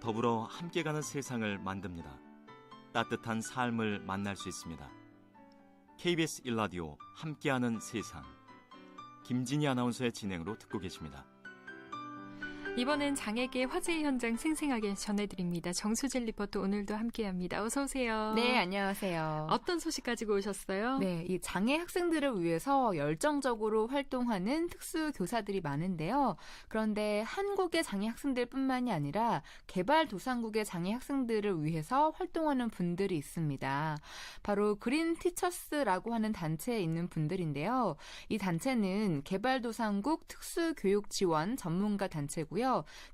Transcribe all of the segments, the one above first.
더불어 함께 가는 세상을 만듭니다. 따뜻한 삶을 만날 수 있습니다. KBS 1라디오 함께하는 세상, 김진희 아나운서의 진행으로 듣고 계십니다. 이번엔 장애계 화제의 현장 생생하게 전해드립니다. 정수진 리포터 오늘도 함께합니다. 어서 오세요. 네, 안녕하세요. 어떤 소식 가지고 오셨어요? 네, 이 장애 학생들을 위해서 열정적으로 활동하는 특수교사들이 많은데요. 그런데 한국의 장애 학생들뿐만이 아니라 개발도상국의 장애 학생들을 위해서 활동하는 분들이 있습니다. 바로 그린 티처스라고 하는 단체에 있는 분들인데요. 이 단체는 개발도상국 특수교육지원 전문가 단체고요.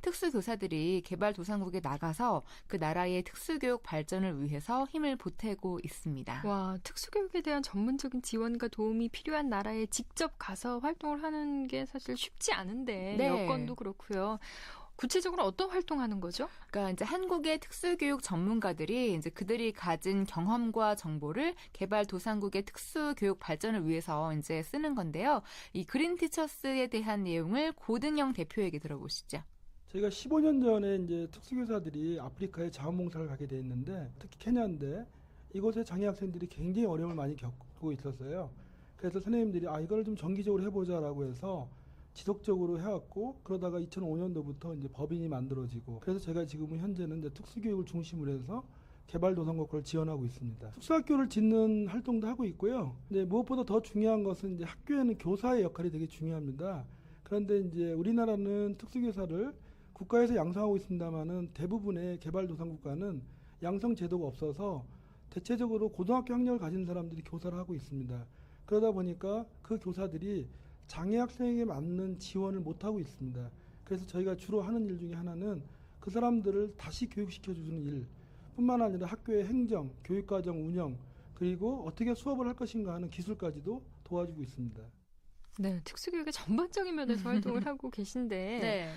특수교사들이 개발도상국에 나가서 그 나라의 특수교육 발전을 위해서 힘을 보태고 있습니다. 와, 특수교육에 대한 전문적인 지원과 도움이 필요한 나라에 직접 가서 활동을 하는 게 사실 쉽지 않은데 네. 여건도 그렇고요. 구체적으로 어떤 활동하는 거죠? 그러니까 이제 한국의 특수교육 전문가들이 이제 그들이 가진 경험과 정보를 개발도상국의 특수교육 발전을 위해서 이제 쓰는 건데요. 이 그린 티처스에 대한 내용을 고등영 대표에게 들어보시죠. 저희가 15년 전에 이제 특수교사들이 아프리카에 자원봉사를 가게 돼 있는데, 특히 케냐인데 이곳에 장애 학생들이 굉장히 어려움을 많이 겪고 있었어요. 그래서 선생님들이 이걸 좀 정기적으로 해보자라고 해서 지속적으로 해왔고, 그러다가 2005년도부터 이제 법인이 만들어지고, 그래서 제가 지금은 현재는 이제 특수교육을 중심으로 해서 개발도상국을 지원하고 있습니다. 특수학교를 짓는 활동도 하고 있고요. 근데 무엇보다 더 중요한 것은 이제 학교에는 교사의 역할이 되게 중요합니다. 그런데 이제 우리나라는 특수교사를 국가에서 양성하고 있습니다만은 대부분의 개발도상국가는 양성 제도가 없어서 대체적으로 고등학교 학력을 가진 사람들이 교사를 하고 있습니다. 그러다 보니까 그 교사들이 장애 학생에게 맞는 지원을 못하고 있습니다. 그래서 저희가 주로 하는 일 중에 하나는 그 사람들을 다시 교육시켜주는 일 뿐만 아니라 학교의 행정, 교육과정 운영, 그리고 어떻게 수업을 할 것인가 하는 기술까지도 도와주고 있습니다. 네, 특수교육의 전반적인 면에서 활동을 하고 계신데 네.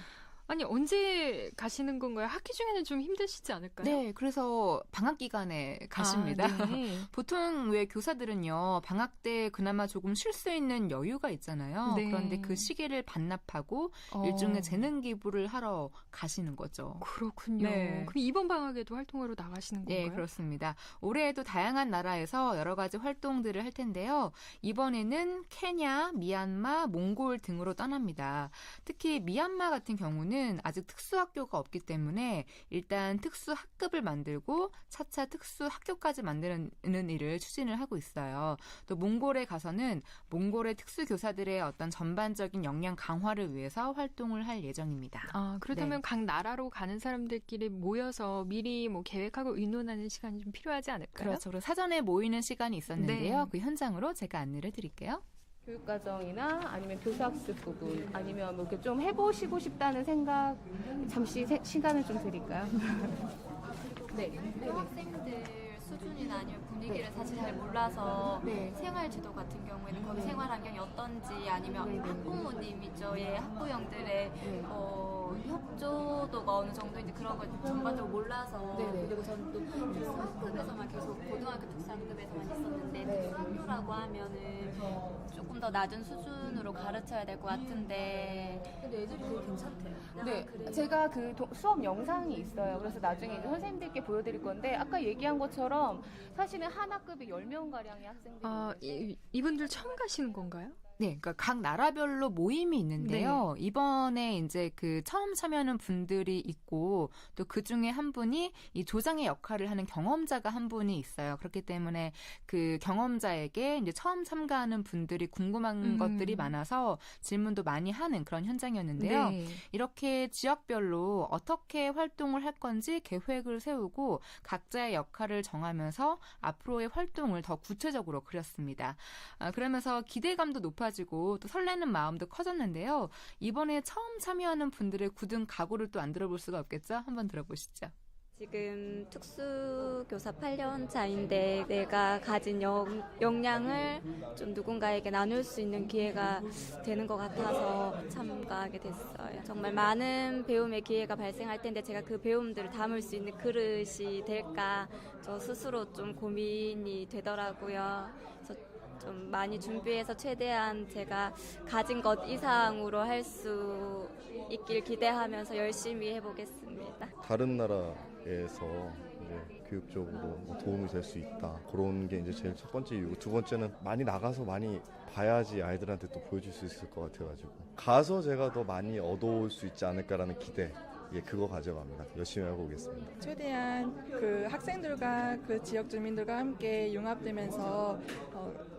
아니 언제 가시는 건가요? 학기 중에는 좀 힘드시지 않을까요? 네, 그래서 방학 기간에 가십니다. 네. 보통 왜 교사들은요, 방학 때 그나마 조금 쉴 수 있는 여유가 있잖아요. 네. 그런데 그 시기를 반납하고 일종의 재능 기부를 하러 가시는 거죠. 그렇군요. 네. 그럼 이번 방학에도 활동하러 나가시는 건가요? 네, 그렇습니다. 올해에도 다양한 나라에서 여러 가지 활동들을 할 텐데요. 이번에는 케냐, 미얀마, 몽골 등으로 떠납니다. 특히 미얀마 같은 경우는 아직 특수학교가 없기 때문에 일단 특수학급을 만들고 차차 특수학교까지 만드는 일을 추진을 하고 있어요. 또 몽골에 가서는 몽골의 특수교사들의 어떤 전반적인 역량 강화를 위해서 활동을 할 예정입니다. 그렇다면 네. 각 나라로 가는 사람들끼리 모여서 미리 계획하고 의논하는 시간이 좀 필요하지 않을까요? 그렇죠. 그리고 사전에 모이는 시간이 있었는데요. 네. 그 현장으로 제가 안내를 드릴게요. 교육과정이나 아니면 교사학습 부분 아니면 이렇게 좀 해보시고 싶다는 생각 잠시 시간을 좀 드릴까요? 네. 학생들 수준이나 아니면 분위기를 사실 잘 몰라서 생활지도 같은 경우에는 거기 생활 환경이 어떤지 아니면 학부모님이죠. 학부형들의 협조도가 어느 정도인지 그런 걸 전반적으로 몰라서 그리고 저는 또 특수학급에서만 계속 고등학교 특수학급에서만 있었는데 특수학교라고 하면은 조금 더 낮은 수준으로 가르쳐야 될 것 같은데 근데 애들이 되게 괜찮대요. 네, 제가 그 수업 영상이 있어요. 그래서 나중에 이제 선생님들께 보여드릴 건데 아까 얘기한 것처럼 사실은 한 학급에 10명가량의 학생들이 이분들 처음 가시는 건가요? 네, 그러니까 각 나라별로 모임이 있는데요. 이번에 이제 그 처음 참여하는 분들이 있고 또 그 중에 한 분이 이 조장의 역할을 하는 경험자가 한 분이 있어요. 그렇기 때문에 그 경험자에게 이제 처음 참가하는 분들이 궁금한 것들이 많아서 질문도 많이 하는 그런 현장이었는데요. 네. 이렇게 지역별로 어떻게 활동을 할 건지 계획을 세우고 각자의 역할을 정하면서 앞으로의 활동을 더 구체적으로 그렸습니다. 그러면서 기대감도 높아지고 또 설레는 마음도 커졌는데요. 이번에 처음 참여하는 분들의 굳은 각오를 또 안 들어볼 수가 없겠죠? 한번 들어보시죠. 지금 특수교사 8년 차인데 내가 가진 역량을 좀 누군가에게 나눌 수 있는 기회가 되는 것 같아서 참가하게 됐어요. 정말 많은 배움의 기회가 발생할 텐데 제가 그 배움들을 담을 수 있는 그릇이 될까 저 스스로 좀 고민이 되더라고요. 그래서 좀 많이 준비해서 최대한 제가 가진 것 이상으로 할 수 있길 기대하면서 열심히 해보겠습니다. 다른 나라에서 이제 교육적으로 뭐 도움이 될 수 있다. 그런 게 이제 제일 첫 번째 이유고, 두 번째는 많이 나가서 많이 봐야지 아이들한테 또 보여줄 수 있을 것 같아가지고 가서 제가 더 많이 얻어올 수 있지 않을까라는 기대. 예, 그거 가져갑니다. 열심히 하고 오겠습니다. 최대한 그 학생들과 그 지역 주민들과 함께 융합되면서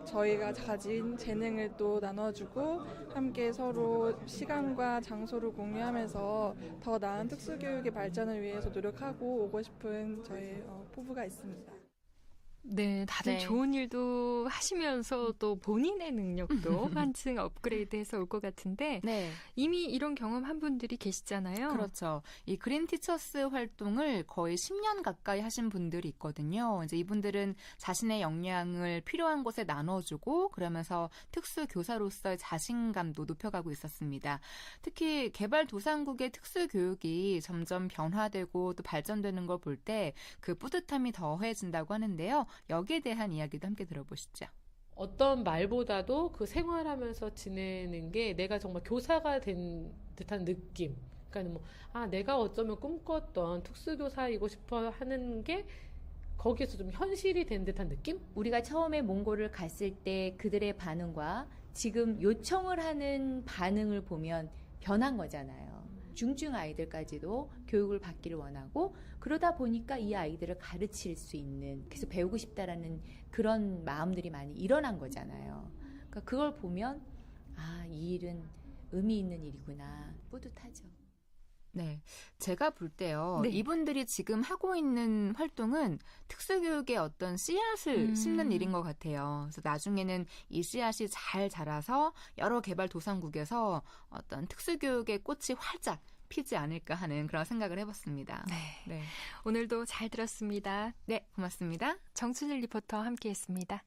저희가 가진 재능을 또 나눠주고 함께 서로 시간과 장소를 공유하면서 더 나은 특수교육의 발전을 위해서 노력하고 오고 싶은 저희 포부가 있습니다. 네, 다들 네. 좋은 일도 하시면서 또 본인의 능력도 한층 업그레이드해서 올 것 같은데 네. 이미 이런 경험한 분들이 계시잖아요. 그렇죠. 이 그린 티처스 활동을 거의 10년 가까이 하신 분들이 있거든요. 이제 이분들은 자신의 역량을 필요한 곳에 나눠주고 그러면서 특수 교사로서의 자신감도 높여가고 있었습니다. 특히 개발도상국의 특수 교육이 점점 변화되고 또 발전되는 걸 볼 때 그 뿌듯함이 더해진다고 하는데요. 여기에 대한 이야기도 함께 들어보시죠. 어떤 말보다도 그 생활하면서 지내는 게 내가 정말 교사가 된 듯한 느낌. 그러니까 내가 어쩌면 꿈꿨던 특수교사이고 싶어 하는 게 거기에서 좀 현실이 된 듯한 느낌? 우리가 처음에 몽골을 갔을 때 그들의 반응과 지금 요청을 하는 반응을 보면 변한 거잖아요. 중증 아이들까지도 교육을 받기를 원하고 그러다 보니까 이 아이들을 가르칠 수 있는 계속 배우고 싶다라는 그런 마음들이 많이 일어난 거잖아요. 그러니까 그걸 보면 이 일은 의미 있는 일이구나 뿌듯하죠. 네, 제가 볼 때요. 네. 이분들이 지금 하고 있는 활동은 특수교육의 어떤 씨앗을 심는 일인 것 같아요. 그래서 나중에는 이 씨앗이 잘 자라서 여러 개발도상국에서 어떤 특수교육의 꽃이 활짝 피지 않을까 하는 그런 생각을 해봤습니다. 네. 오늘도 잘 들었습니다. 네, 고맙습니다. 정춘일 리포터 함께했습니다.